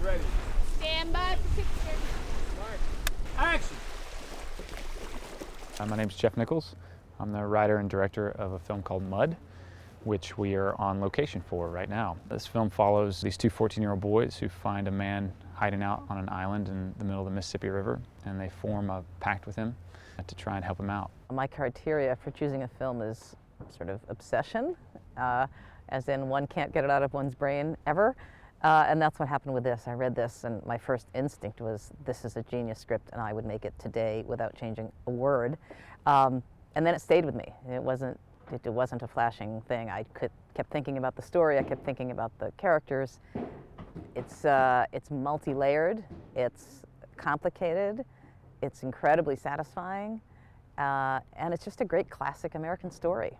ready. Stand by for picture. Action! My name's Jeff Nichols. I'm the writer and director of a film called Mud, which we are on location for right now. This film follows these two 14-year-old boys who find a man hiding out on an island in the middle of the Mississippi River, and they form a pact with him to try and help him out. My criteria for choosing a film is sort of obsession, as in one can't get it out of one's brain ever. And that's what happened with this. I read this and my first instinct was, this is a genius script and I would make it today without changing a word. And then it stayed with me. It wasn't a flashing thing. I kept thinking about the story, I kept thinking about the characters. It's multi-layered, it's complicated, it's incredibly satisfying, and it's just a great classic American story.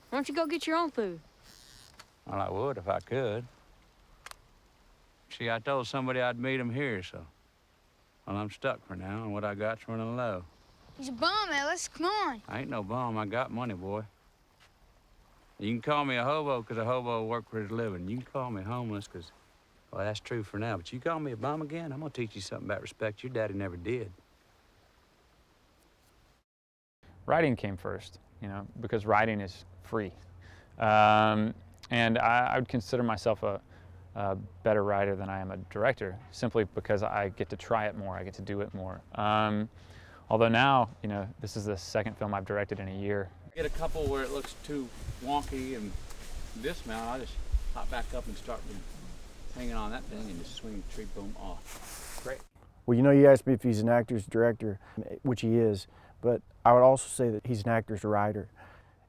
Why don't you go get your own food? Well, I would if I could. See, I told somebody I'd meet him here, so... Well, I'm stuck for now, and what I got's running low. He's a bum, Ellis. Come on. I ain't no bum. I got money, boy. You can call me a hobo, because a hobo work for his living. You can call me homeless, because, well, that's true for now. But you call me a bum again, I'm going to teach you something about respect your daddy never did. Writing came first, because writing is free. And I would consider myself a better writer than I am a director, simply because I get to try it more, I get to do it more. Although now, this is the second film I've directed in a year. Get a couple where it looks too wonky and dismount, I just hop back up and start hanging on that thing and just swing the tree boom off. Great. Well, you asked me if he's an actor's director, which he is, but I would also say that he's an actor's writer.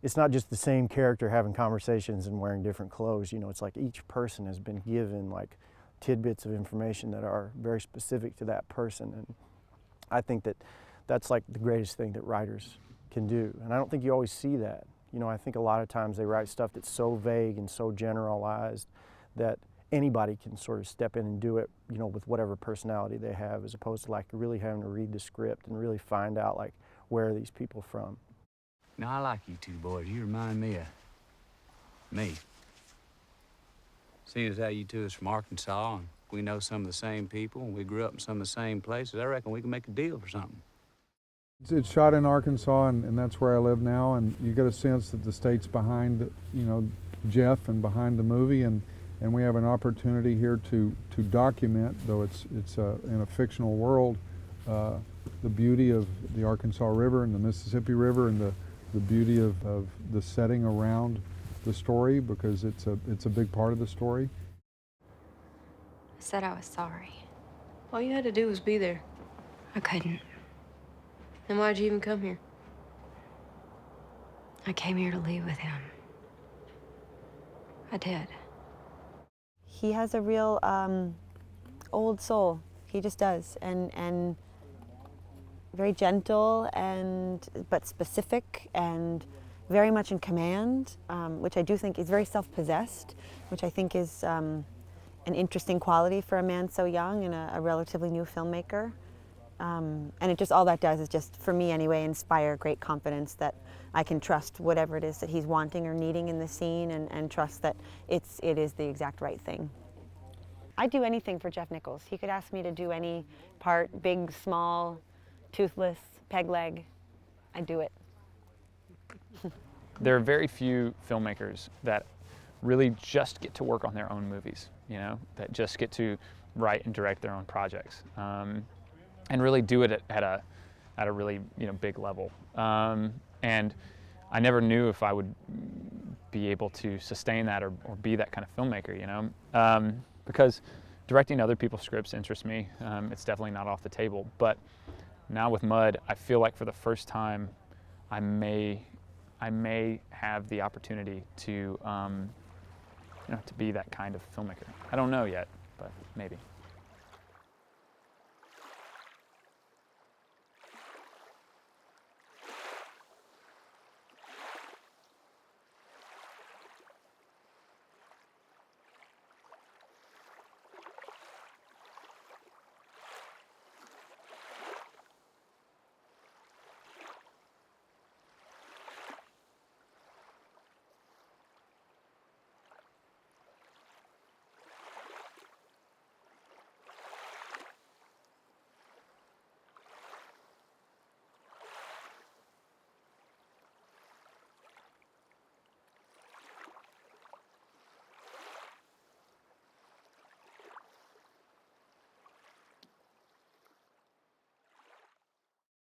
It's not just the same character having conversations and wearing different clothes. It's like each person has been given like tidbits of information that are very specific to that person. And I think that that's like the greatest thing that writers can do. And I don't think you always see that. I think a lot of times they write stuff that's so vague and so generalized that anybody can sort of step in and do it, with whatever personality they have, as opposed to like really having to read the script and really find out like where are these people from. Now, I like you two boys. You remind me of me. Seeing as how you two is from Arkansas and we know some of the same people and we grew up in some of the same places, I reckon we can make a deal for something. It's shot in Arkansas, and that's where I live now, and you get a sense that the state's behind, Jeff and behind the movie, and we have an opportunity here to document, though it's in a fictional world, the beauty of the Arkansas River and the Mississippi River and the beauty of the setting around the story, because it's a big part of the story. I said I was sorry. All you had to do was be there. I couldn't. Then why'd you even come here? I came here to leave with him. I did. He has a real old soul. He just does, and very gentle but specific and very much in command, which I do think is very self-possessed, which I think is an interesting quality for a man so young and a relatively new filmmaker. And it just, all that does is just, for me anyway, inspire great confidence that I can trust whatever it is that he's wanting or needing in the scene, and trust that it is the exact right thing. I'd do anything for Jeff Nichols. He could ask me to do any part, big, small, toothless, peg leg. I'd do it. There are very few filmmakers that really just get to work on their own movies, that just get to write and direct their own projects. And really do it at a really big level. And I never knew if I would be able to sustain that or be that kind of filmmaker, because directing other people's scripts interests me. It's definitely not off the table. But now with Mud, I feel like for the first time, I may have the opportunity to to be that kind of filmmaker. I don't know yet, but maybe.